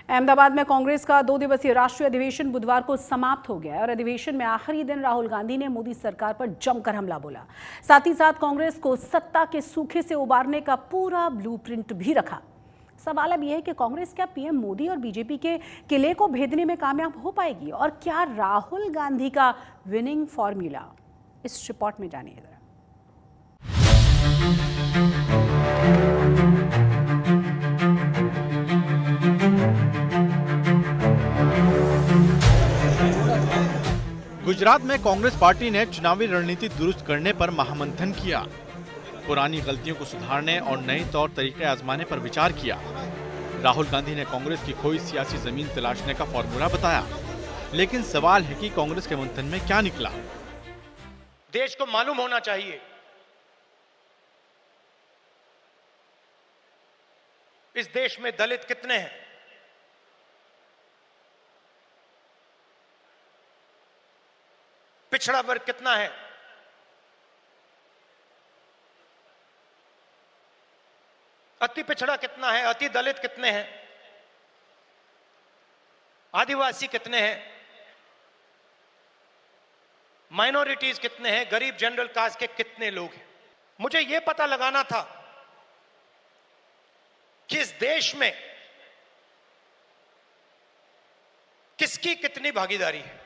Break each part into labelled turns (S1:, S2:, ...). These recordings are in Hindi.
S1: अहमदाबाद में कांग्रेस का 2 दिवसीय राष्ट्रीय अधिवेशन बुधवार को समाप्त हो गया और अधिवेशन में आखिरी दिन राहुल गांधी ने मोदी सरकार पर जमकर हमला बोला। साथ ही साथ कांग्रेस को सत्ता के सूखे से उबारने का पूरा ब्लूप्रिंट भी रखा। सवाल अब यह है कि कांग्रेस क्या पीएम मोदी और बीजेपी के किले को भेदने में कामयाब हो पाएगी और क्या राहुल गांधी का विनिंग फॉर्मूला, इस रिपोर्ट में जानिए जरा।
S2: गुजरात में कांग्रेस पार्टी ने चुनावी रणनीति दुरुस्त करने पर महामंथन किया। पुरानी गलतियों को सुधारने और नए तौर तरीके आजमाने पर विचार किया। राहुल गांधी ने कांग्रेस की खोई सियासी जमीन तलाशने का फॉर्मूला बताया, लेकिन सवाल है कि कांग्रेस के मंथन में क्या निकला।
S3: देश को मालूम होना चाहिए इस देश में दलित कितने हैं, पिछड़ा वर्ग कितना है, अति पिछड़ा कितना है, अति दलित कितने हैं, आदिवासी कितने हैं, माइनॉरिटीज कितने हैं, गरीब जनरल कास्ट के कितने लोग हैं। मुझे यह पता लगाना था कि इस देश में किसकी कितनी भागीदारी है।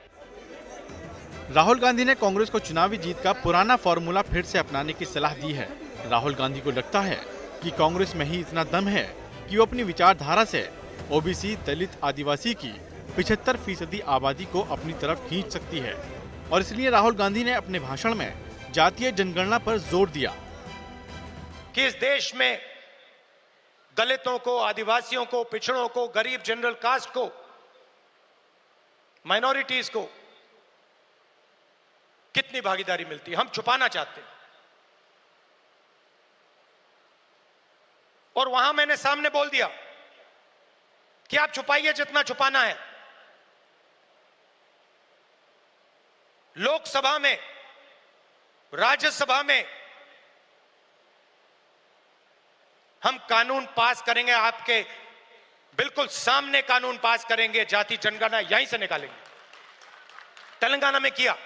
S2: राहुल गांधी ने कांग्रेस को चुनावी जीत का पुराना फॉर्मूला फिर से अपनाने की सलाह दी है। राहुल गांधी को लगता है कि कांग्रेस में ही इतना दम है कि वो अपनी विचारधारा से ओबीसी, दलित, आदिवासी की 75% आबादी को अपनी तरफ खींच सकती है और इसलिए राहुल गांधी ने अपने भाषण में जातीय जनगणना पर जोर दिया
S3: कि इस देश में दलितों को, आदिवासियों को, पिछड़ों को, गरीब जनरल कास्ट को, माइनॉरिटीज को कितनी भागीदारी मिलती है, हम छुपाना चाहते हैं। और वहां मैंने सामने बोल दिया कि आप छुपाइए जितना छुपाना है। लोकसभा में, राज्यसभा में हम कानून पास करेंगे, आपके बिल्कुल सामने कानून पास करेंगे, जाति जनगणना यहीं से निकालेंगे। तेलंगाना में किया।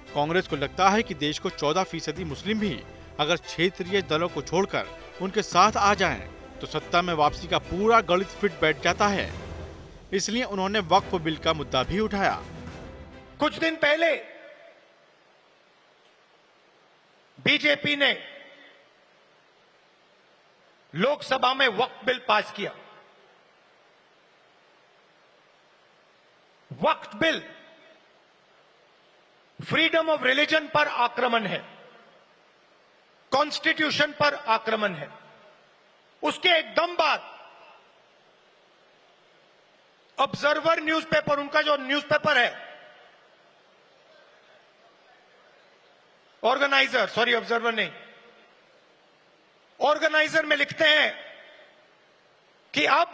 S2: कांग्रेस को लगता है कि देश को 14% मुस्लिम भी अगर क्षेत्रीय दलों को छोड़कर उनके साथ आ जाएं, तो सत्ता में वापसी का पूरा गणित फिट बैठ जाता है। इसलिए उन्होंने वक्फ बिल का मुद्दा भी उठाया।
S3: कुछ दिन पहले बीजेपी ने लोकसभा में वक्फ बिल पास किया। वक्फ बिल फ्रीडम ऑफ रिलीजन पर आक्रमण है, कॉन्स्टिट्यूशन पर आक्रमण है। उसके एकदम बाद ऑब्जर्वर न्यूज़पेपर, उनका जो न्यूज़पेपर है, ऑर्गेनाइजर नहीं, ऑर्गेनाइजर में लिखते हैं कि अब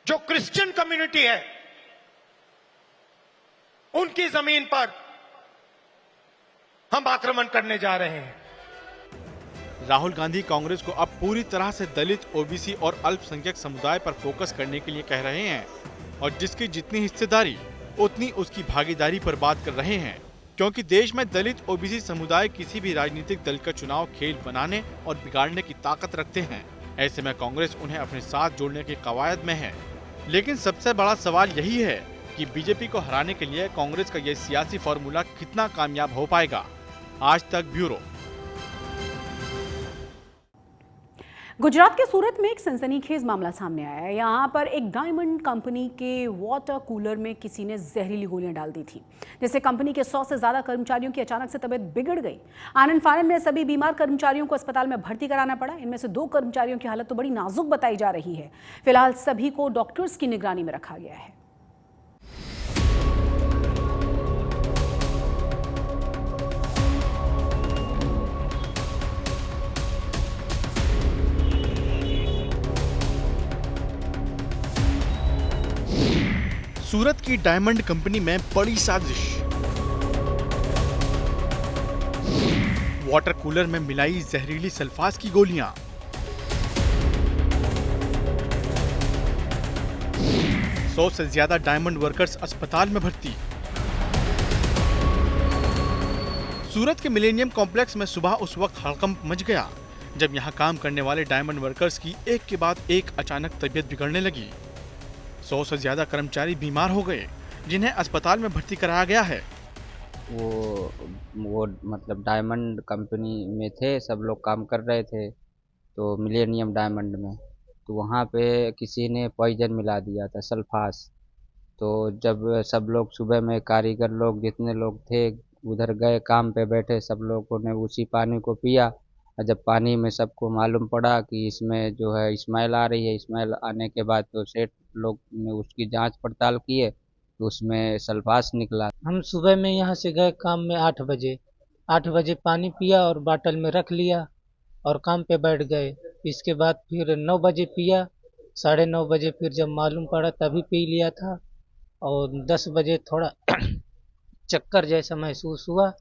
S3: जो क्रिश्चियन कम्युनिटी है उनकी जमीन पर हम आक्रमण करने जा रहे हैं।
S2: राहुल गांधी कांग्रेस को अब पूरी तरह से दलित, ओबीसी और अल्पसंख्यक समुदाय पर फोकस करने के लिए कह रहे हैं और जिसकी जितनी हिस्सेदारी उतनी उसकी भागीदारी पर बात कर रहे हैं, क्योंकि देश में दलित, ओबीसी समुदाय किसी भी राजनीतिक दल का चुनाव खेल बनाने और बिगाड़ने की ताकत रखते हैं। ऐसे में कांग्रेस उन्हें अपने साथ जोड़ने की कवायद में है। लेकिन सबसे बड़ा सवाल यही है कि बीजेपी को हराने के लिए कांग्रेस का यह सियासी फॉर्मूला कितना कामयाब हो पाएगा। आज तक ब्यूरो।
S1: गुजरात के सूरत में एक सनसनीखेज मामला सामने आया है। यहाँ पर एक डायमंड कंपनी के वाटर कूलर में किसी ने जहरीली गोलियां डाल दी थी, जिससे कंपनी के 100 से ज्यादा कर्मचारियों की अचानक से तबीयत बिगड़ गई। आनन फानन में सभी बीमार कर्मचारियों को अस्पताल में भर्ती कराना पड़ा। इनमें से 2 कर्मचारियों की हालत तो बड़ी नाजुक बताई जा रही है। फिलहाल सभी को डॉक्टर्स की निगरानी में रखा गया है।
S2: सूरत की डायमंड कंपनी में बड़ी साजिश। वाटर कूलर में मिलाई जहरीली सल्फास की गोलियां। 100 से ज्यादा डायमंड वर्कर्स अस्पताल में भर्ती। सूरत के मिलेनियम कॉम्प्लेक्स में सुबह उस वक्त हड़कंप मच गया जब यहाँ काम करने वाले डायमंड वर्कर्स की एक के बाद एक अचानक तबीयत बिगड़ने लगी। 100 से ज्यादा कर्मचारी बीमार हो गए जिन्हें अस्पताल में भर्ती कराया गया है।
S4: वो मतलब डायमंड कंपनी में थे, सब लोग काम कर रहे थे तो मिलेनियम डायमंड में, तो वहाँ पे किसी ने पॉइजन मिला दिया था, सल्फास। तो जब सब लोग सुबह में कारीगर लोग जितने लोग थे उधर गए, काम पे बैठे, सब लोगों ने उसी पानी को पिया। और जब पानी में सबको मालूम पड़ा कि इसमें जो है स्मेल आ रही है, स्मेल आने के बाद तो सेठ लोग ने उसकी जांच पड़ताल किए तो उसमें सल्फास निकला।
S5: हम सुबह में यहाँ से गए काम में 8 बजे पानी पिया और बाटल में रख लिया और काम पे बैठ गए। इसके बाद फिर 9 बजे पिया, 9:30 बजे फिर जब मालूम पड़ा तभी पी लिया था और 10 बजे थोड़ा चक्कर जैसा महसूस हुआ।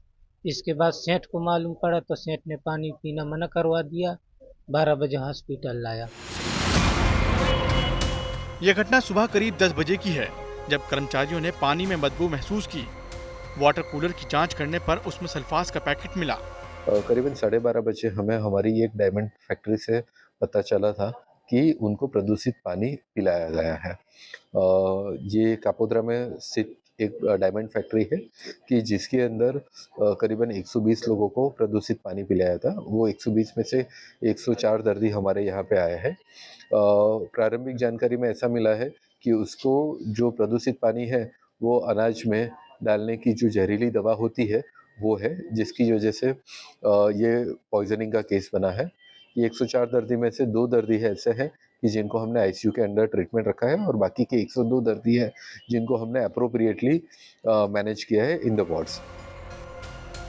S5: इसके बाद सेठ को मालूम पड़ा तो सेठ ने पानी पीना मना करवा दिया। 12 बजे हॉस्पिटल लाया।
S2: यह घटना सुबह करीब 10 बजे की है जब कर्मचारियों ने पानी में बदबू महसूस की। वाटर कूलर की जांच करने पर उसमें सल्फास का पैकेट मिला।
S6: करीबन 12:30 बजे हमें हमारी एक डायमंड फैक्ट्री से पता चला था कि उनको प्रदूषित पानी पिलाया गया है। ये कापोद्रा में स्थित एक डायमंड फैक्ट्री है कि जिसके अंदर करीबन 120 लोगों को प्रदूषित पानी पिलाया था। वो 120 में से 104 दर्दी हमारे यहाँ पे आए हैं। प्रारंभिक जानकारी में ऐसा मिला है कि उसको जो प्रदूषित पानी है वो अनाज में डालने की जो जहरीली दवा होती है वो है, जिसकी वजह से ये पॉइजनिंग का केस बना है। ये 104 दर्दी में से 2 दर्दी ऐसे हैं कि जिनको हमने आईसीयू के अंडर ट्रीटमेंट रखा है और बाकी के 102 दर्दी हैं जिनको हमने अप्रोप्रिएटली मैनेज किया है इन द वार्ड्स।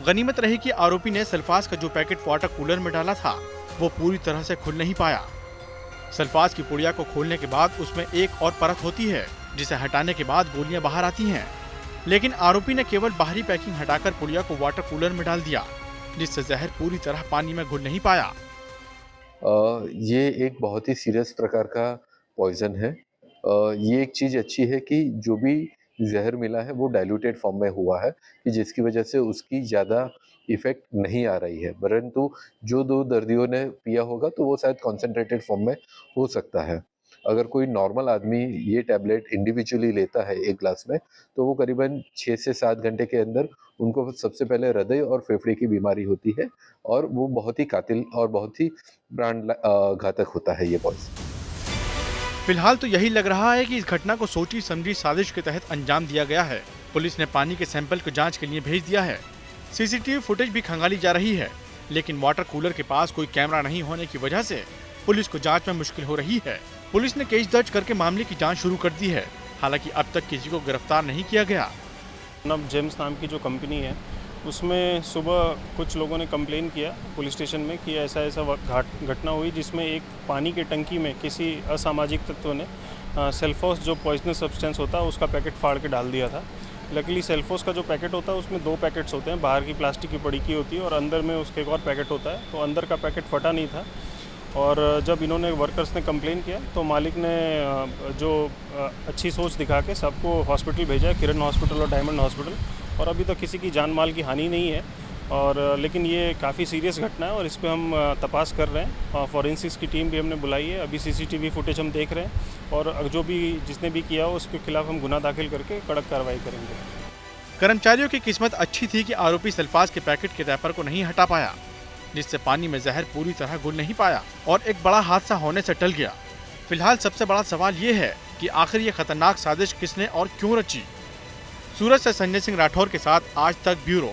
S2: गनीमत रही कि आरोपी ने सल्फास का जो पैकेट वाटर कूलर में डाला था वो पूरी तरह से खुल नहीं पाया। सल्फास की पुड़िया को खोलने के बाद उसमें एक और परत होती है जिसे हटाने के बाद गोलियां बाहर आती हैं, लेकिन आरोपी ने केवल बाहरी पैकिंग हटाकर पुड़िया को वाटर कूलर में डाल दिया जिससे जहर पूरी तरह पानी में घुल नहीं पाया।
S6: ये एक बहुत ही सीरियस प्रकार का पॉइजन है। ये एक चीज़ अच्छी है कि जो भी जहर मिला है वो डाइल्यूटेड फॉर्म में हुआ है कि जिसकी वजह से उसकी ज़्यादा इफ़ेक्ट नहीं आ रही है, परंतु जो 2 दर्दियों ने पिया होगा तो वो शायद कॉन्सेंट्रेटेड फॉर्म में हो सकता है। अगर कोई नॉर्मल आदमी ये टैबलेट इंडिविजुअली लेता है एक ग्लास में तो वो करीबन 6 से 7 घंटे के अंदर उनको सबसे पहले हृदय और फेफड़े की बीमारी होती है और वो बहुत ही कातिल और बहुत ही प्राण घातक होता है ये पॉइजन।
S2: फिलहाल तो यही लग रहा है कि इस घटना को सोची समझी साजिश के तहत अंजाम दिया गया है। पुलिस ने पानी के सैंपल को जांच के लिए भेज दिया है। सीसीटीवी फुटेज भी खंगाली जा रही है, लेकिन वाटर कूलर के पास कोई कैमरा नहीं होने की वजह से पुलिस को जांच में मुश्किल हो रही है। पुलिस ने केस दर्ज करके मामले की जांच शुरू कर दी है। हालांकि अब तक किसी को गिरफ्तार नहीं किया गया।
S7: जेम्स नाम की जो कंपनी है उसमें सुबह कुछ लोगों ने कंप्लेन किया पुलिस स्टेशन में कि ऐसा घटना हुई जिसमें एक पानी की टंकी में किसी असामाजिक तत्व ने सेल्फोस जो पॉइजनस सब्सटेंस होता है उसका पैकेट फाड़ के डाल दिया था। लकीली सेल्फोस का जो पैकेट होता है उसमें 2 पैकेट्स होते हैं, बाहर की प्लास्टिक की पड़ी की होती है और अंदर में उसके एक और पैकेट होता है। तो अंदर का पैकेट फटा नहीं था और जब इन्होंने वर्कर्स ने कंप्लेन किया तो मालिक ने जो अच्छी सोच दिखा के सबको हॉस्पिटल भेजा, किरण हॉस्पिटल और डायमंड हॉस्पिटल, और अभी तक किसी की जान माल की हानि नहीं है। और लेकिन ये काफ़ी सीरियस घटना है और इस पर हम तपास कर रहे हैं। फॉरेंसिक्स की टीम भी हमने बुलाई है। अभी सीसीटीवी फुटेज हम देख रहे हैं और जो भी जिसने भी किया हो उसके खिलाफ हम गुनाह दाखिल करके कड़क कार्रवाई करेंगे।
S2: कर्मचारियों की किस्मत अच्छी थी कि आरोपी सल्फास के पैकेट के रैपर को नहीं हटा पाया, जिससे पानी में जहर पूरी तरह घुल नहीं पाया और एक बड़ा हादसा होने से टल गया। फिलहाल सबसे बड़ा सवाल ये है कि आखिर ये खतरनाक साजिश किसने और क्यों रची। सूरत से संजय सिंह राठौर के साथ आज तक ब्यूरो।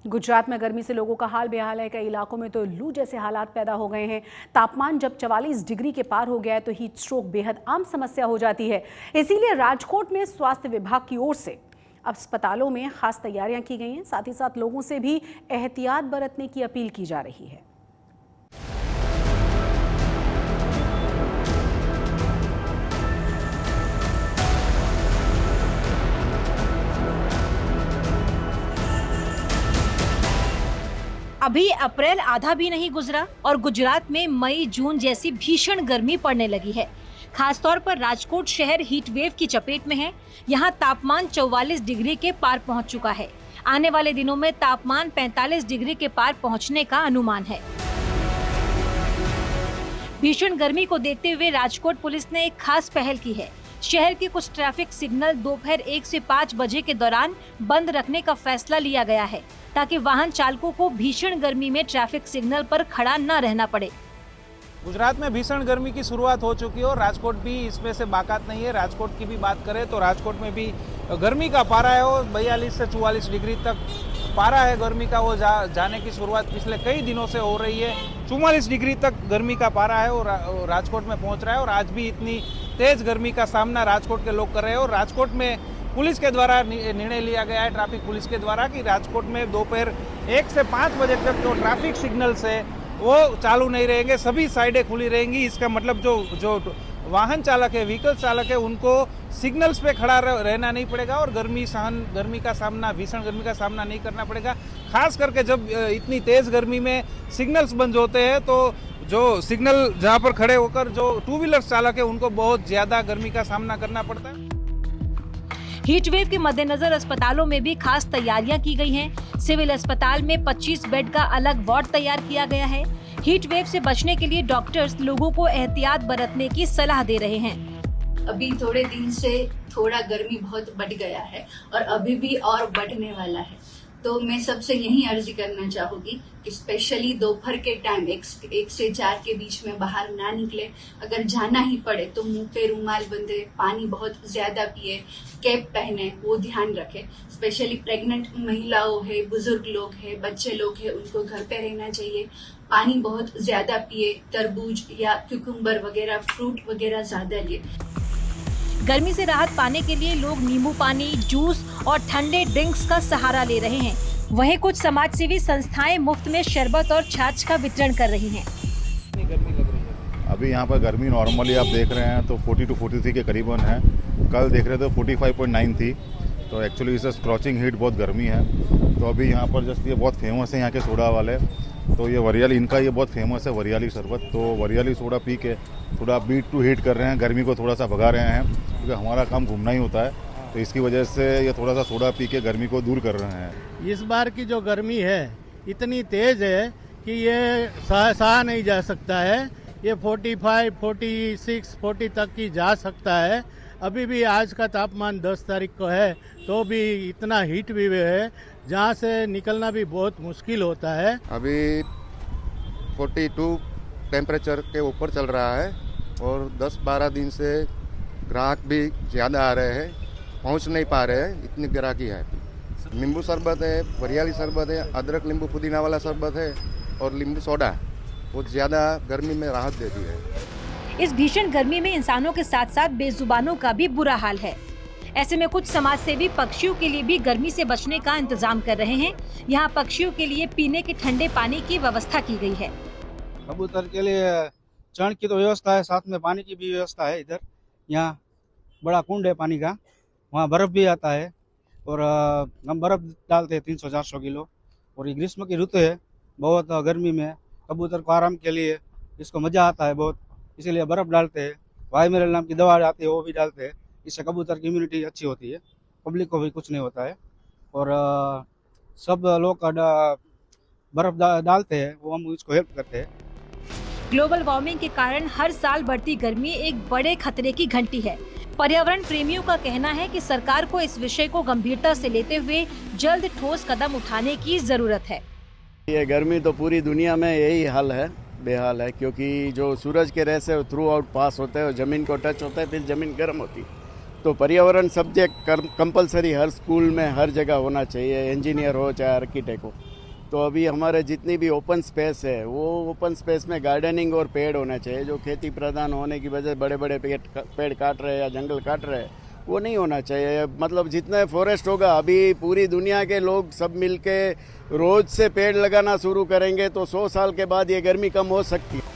S1: गुजरात में गर्मी से लोगों का हाल बेहाल है। कई इलाकों में तो लू जैसे हालात पैदा हो गए हैं। तापमान जब 44 डिग्री के पार हो गया है तो हीट स्ट्रोक बेहद आम समस्या हो जाती है। इसीलिए राजकोट में स्वास्थ्य विभाग की ओर से अस्पतालों में खास तैयारियां की गई हैं। साथ ही साथ लोगों से भी एहतियात बरतने की अपील की जा रही है।
S8: अभी अप्रैल आधा भी नहीं गुजरा और गुजरात में मई जून जैसी भीषण गर्मी पड़ने लगी है। खासतौर पर राजकोट शहर हीट वेव की चपेट में है। यहाँ तापमान 44 डिग्री के पार पहुँच चुका है। आने वाले दिनों में तापमान 45 डिग्री के पार पहुँचने का अनुमान है। भीषण गर्मी को देखते हुए राजकोट पुलिस ने एक खास पहल की है। शहर के कुछ ट्रैफिक सिग्नल दोपहर 1 से 5 बजे के दौरान बंद रखने का फैसला लिया गया है, ताकि वाहन चालकों को भीषण गर्मी में ट्रैफिक सिग्नल पर खड़ा न रहना पड़े।
S9: गुजरात में भीषण गर्मी की शुरुआत हो चुकी है और राजकोट भी इसमें से बाकात नहीं है। राजकोट की भी बात करें तो राजकोट में भी गर्मी का पारा है वो 42 से 44 डिग्री तक पारा है गर्मी का। वो जाने की शुरुआत पिछले कई दिनों से हो रही है। 44 डिग्री तक गर्मी का पारा है और राजकोट में पहुंच रहा है और आज भी इतनी तेज गर्मी का सामना राजकोट के लोग कर रहे हैं। और राजकोट में पुलिस के द्वारा निर्णय लिया गया है, ट्रैफिक पुलिस के द्वारा, कि राजकोट में दोपहर 1 से 5 बजे तक जो ट्रैफिक सिग्नल्स है वो चालू नहीं रहेंगे, सभी साइडें खुली रहेंगी। इसका मतलब जो वाहन चालक है, व्हीकल चालक है, उनको सिग्नल्स पे खड़ा रहना नहीं पड़ेगा और भीषण गर्मी का सामना नहीं करना पड़ेगा। खास करके जब इतनी तेज गर्मी में सिग्नल्स बंद होते हैं तो जो सिग्नल जहाँ पर खड़े होकर जो टू व्हीलर चालक है उनको बहुत ज्यादा गर्मी का सामना करना पड़ता है।
S8: हीट वेव के मद्देनजर अस्पतालों में भी खास तैयारियां की गई हैं। सिविल अस्पताल में 25 बेड का अलग वार्ड तैयार किया गया है। हीट वेव से बचने के लिए डॉक्टर्स लोगों को एहतियात बरतने की सलाह दे रहे हैं।
S10: अभी थोड़े दिन से थोड़ा गर्मी बहुत बढ़ गया है और अभी भी और बढ़ने वाला है, तो मैं सबसे यही अर्जी करना चाहूंगी कि स्पेशली दोपहर के टाइम 1 से 4 के बीच में बाहर ना निकले। अगर जाना ही पड़े तो मुंह पे रुमाल बंधे, पानी बहुत ज्यादा पिए, कैप पहने, वो ध्यान रखे। स्पेशली प्रेग्नेंट महिलाओं है, बुजुर्ग लोग है, बच्चे लोग है, उनको घर पे रहना चाहिए। पानी बहुत ज्यादा पिए, तरबूज या क्यूकम्बर वगैरह फ्रूट वगैरह ज्यादा लिए।
S8: गर्मी से राहत पाने के लिए लोग नींबू पानी, जूस और ठंडे ड्रिंक्स का सहारा ले रहे हैं। वहीं कुछ समाजसेवी संस्थाएं मुफ्त में शरबत और छाछ का वितरण कर रही हैं।
S11: अभी यहाँ पर गर्मी नॉर्मली आप देख रहे हैं तो 40 to 43 के करीबन है। कल देख रहे थे 45.9 थी। तो एक्चुअली इसे स्क्रॉचिंग हीट बहुत गर्मी है। तो अभी यहाँ पर जस्ट ये बहुत फेमस है यहाँ के सोडा वाले, तो ये वरियाली इनका ये बहुत फेमस है वरियाली शरबत। तो वरियाली सोडा पी के थोड़ा बीट टू हीट कर रहे हैं, गर्मी को थोड़ा सा भगा रहे हैं, क्योंकि हमारा काम घूमना ही होता है। तो इसकी वजह से ये थोड़ा सा सोडा पी के गर्मी को दूर कर रहे हैं।
S12: इस बार की जो गर्मी है इतनी तेज़ है कि ये सहा नहीं जा सकता है। ये 45, 46, 40 तक की जा सकता है। अभी भी आज का तापमान 10 तारीख को है तो भी इतना हीट वेव है जहाँ से निकलना भी बहुत मुश्किल होता है।
S13: अभी 42 टेम्परेचर के ऊपर चल रहा है और 10-12 दिन से ग्राहक भी ज़्यादा आ रहे हैं, पहुँच नहीं पा रहे हैं, इतनी ग्राहकी है। नींबू शरबत है, वरियाली शरबत है, अदरक नींबू पुदीना वाला शरबत है और नींबू सोडा बहुत ज़्यादा गर्मी में राहत देती है।
S8: इस भीषण गर्मी में इंसानों के साथ साथ बेजुबानों का भी बुरा हाल है। ऐसे में कुछ समाजसेवी पक्षियों के लिए भी गर्मी से बचने का इंतजाम कर रहे हैं। यहाँ पक्षियों के लिए पीने के ठंडे पानी की व्यवस्था की गई है।
S9: कबूतर के लिए चढ़ की तो व्यवस्था है, साथ में पानी की भी व्यवस्था है। इधर यहाँ बड़ा कुंड है पानी का, वहाँ बर्फ़ भी आता है और हम बर्फ़ डालते हैं 300-400 किलो। और ये ग्रीष्म की ऋतु है, बहुत गर्मी में कबूतर को आराम के लिए इसको मज़ा आता है बहुत, इसीलिए बर्फ़ डालते हैं। वायुमिरल नाम की दवा आती है वो भी डालते हैं, इससे कबूतर की इम्यूनिटी अच्छी होती है, पब्लिक को भी कुछ नहीं होता है। और सब लोग बर्फ़ डालते हैं, वो हम इसको हेल्प करते हैं।
S8: ग्लोबल वार्मिंग के कारण हर साल बढ़ती गर्मी एक बड़े खतरे की घंटी है। पर्यावरण प्रेमियों का कहना है कि सरकार को इस विषय को गंभीरता से लेते हुए जल्द ठोस कदम उठाने की जरूरत है।
S14: ये गर्मी तो पूरी दुनिया में यही हाल है, बेहाल है, क्योंकि जो सूरज के रेस है थ्रू आउट पास होते हैं और ज़मीन को टच होता है, फिर ज़मीन गर्म होती है। तो पर्यावरण सब्जेक्ट कंपलसरी हर स्कूल में हर जगह होना चाहिए, इंजीनियर हो चाहे आर्किटेक्ट हो। तो अभी हमारे जितनी भी ओपन स्पेस है वो ओपन स्पेस में गार्डनिंग और पेड़ होना चाहिए। जो खेती प्रधान होने की वजह बड़े बड़े पेड़ काट रहे हैं या जंगल काट रहे हैं, वो नहीं होना चाहिए। मतलब जितना फॉरेस्ट होगा, अभी पूरी दुनिया के लोग सब मिलके रोज से पेड़ लगाना शुरू करेंगे तो 100 साल के बाद ये गर्मी कम हो सकती है।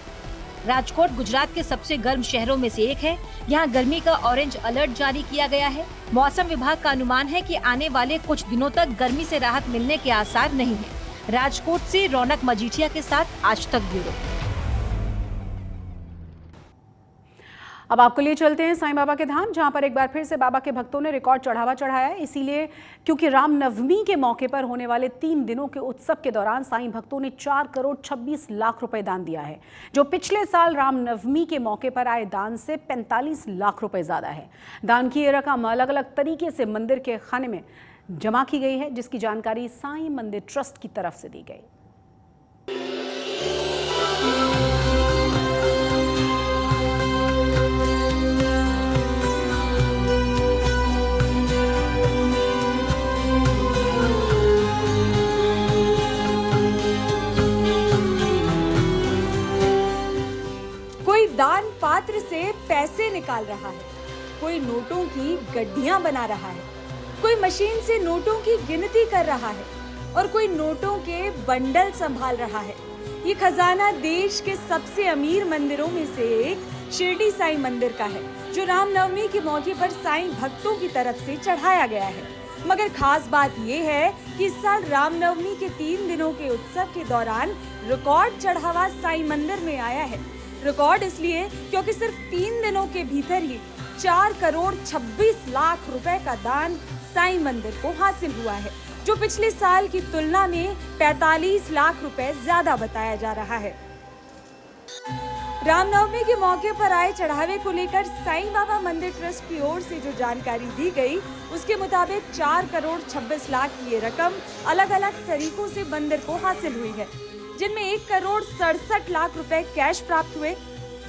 S8: राजकोट गुजरात के सबसे गर्म शहरों में से एक है। यहाँ गर्मी का ऑरेंज अलर्ट जारी किया गया है। मौसम विभाग का अनुमान है कि आने वाले कुछ दिनों तक गर्मी से राहत मिलने के आसार नहीं है। राजकोट से रौनक मजीठिया के साथ आज तक ब्यूरो।
S1: अब आपको लिए चलते हैं साईं बाबा के धाम, जहां पर एक बार फिर से बाबा के भक्तों ने रिकॉर्ड चढ़ावा चढ़ाया है। इसीलिए क्योंकि रामनवमी के मौके पर होने वाले 3 दिनों के उत्सव के दौरान साईं भक्तों ने 4 करोड़ 26 लाख रुपए दान दिया है, जो पिछले साल रामनवमी के मौके पर आए दान से 45 लाख रुपए ज्यादा है। दान की ये रकम अलग अलग तरीके से मंदिर के खाने में जमा की गई है, जिसकी जानकारी साईं मंदिर ट्रस्ट की तरफ से दी गई।
S15: कोई दान पात्र से पैसे निकाल रहा है, कोई नोटों की गड्ढियां बना रहा है, कोई मशीन से नोटों की गिनती कर रहा है और कोई नोटों के बंडल संभाल रहा है। ये खजाना देश के सबसे अमीर मंदिरों में से एक शिरडी साईं मंदिर का है, जो रामनवमी के मौके पर साईं भक्तों की तरफ से चढ़ाया गया है। मगर खास बात ये है कि इस साल रामनवमी के 3 दिनों के उत्सव के दौरान रिकॉर्ड चढ़ावा साईं मंदिर में आया है। रिकॉर्ड इसलिए क्योंकि सिर्फ 3 दिनों के भीतर ही 4 करोड़ 26 लाख रुपए का दान साईं मंदिर को हासिल हुआ है, जो पिछले साल की तुलना में 45 लाख रुपए ज्यादा बताया जा रहा है। रामनवमी के मौके पर आए चढ़ावे को लेकर साईं बाबा मंदिर ट्रस्ट की ओर से जो जानकारी दी गई, उसके मुताबिक 4 करोड़ 26 लाख की ये रकम अलग अलग तरीकों से मंदिर को हासिल हुई है, जिनमें 1 करोड़ 67 लाख रुपए कैश प्राप्त हुए,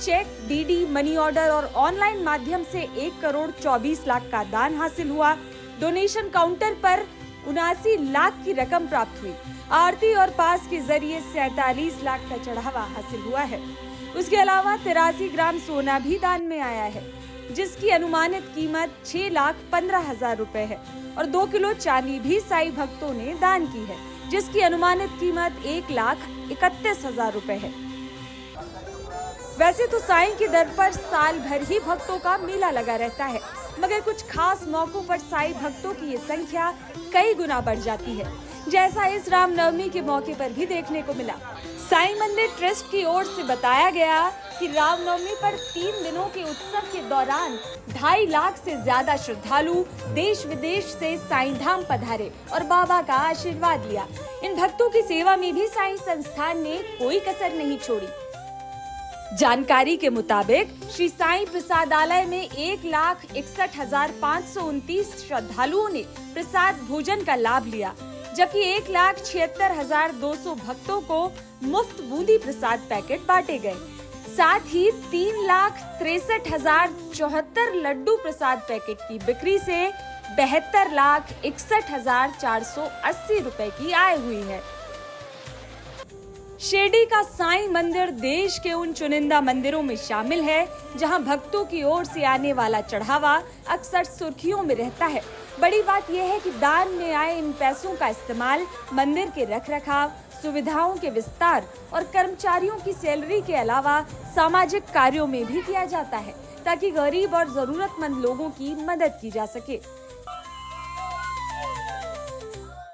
S15: चेक, डीडी, मनी ऑर्डर और ऑनलाइन माध्यम से 1 करोड़ 24 लाख का दान हासिल हुआ। डोनेशन काउंटर पर 79 लाख की रकम प्राप्त हुई। आरती और पास के जरिए 47 लाख का चढ़ावा हासिल हुआ है। उसके अलावा 83 ग्राम सोना भी दान में आया है, जिसकी अनुमानित कीमत 6,15,000 रुपए है और 2 किलो चांदी भी साईं भक्तों ने दान की है, जिसकी अनुमानित कीमत 1,31,000 रुपए है। वैसे तो साईं के दर पर साल भर ही भक्तों का मेला लगा रहता है, मगर कुछ खास मौकों पर साईं भक्तों की ये संख्या कई गुना बढ़ जाती है, जैसा इस रामनवमी के मौके पर भी देखने को मिला। साईं मंदिर ट्रस्ट की ओर से बताया गया कि रामनवमी पर 3 दिनों के उत्सव के दौरान 2.5 लाख से ज्यादा श्रद्धालु देश विदेश से साईं धाम पधारे और बाबा का आशीर्वाद लिया। इन भक्तों की सेवा में भी साईं संस्थान ने कोई कसर नहीं छोड़ी। जानकारी के मुताबिक श्री साईं प्रसादालय में 1,61,529 श्रद्धालुओं ने प्रसाद भोजन का लाभ लिया, जबकि 1,76,200 भक्तों को मुफ्त बूंदी प्रसाद पैकेट बांटे गए। साथ ही 3,63,074 लड्डू प्रसाद पैकेट की बिक्री से 72,61,480 रुपए की आय हुई है। शिरडी का साईं मंदिर देश के उन चुनिंदा मंदिरों में शामिल है जहां भक्तों की ओर से आने वाला चढ़ावा अक्सर सुर्खियों में रहता है। बड़ी बात यह है कि दान में आए इन पैसों का इस्तेमाल मंदिर के रखरखाव, सुविधाओं के विस्तार और कर्मचारियों की सैलरी के अलावा सामाजिक कार्यों में भी किया जाता है, ताकि गरीब और जरूरतमंद लोगों की मदद की जा सके।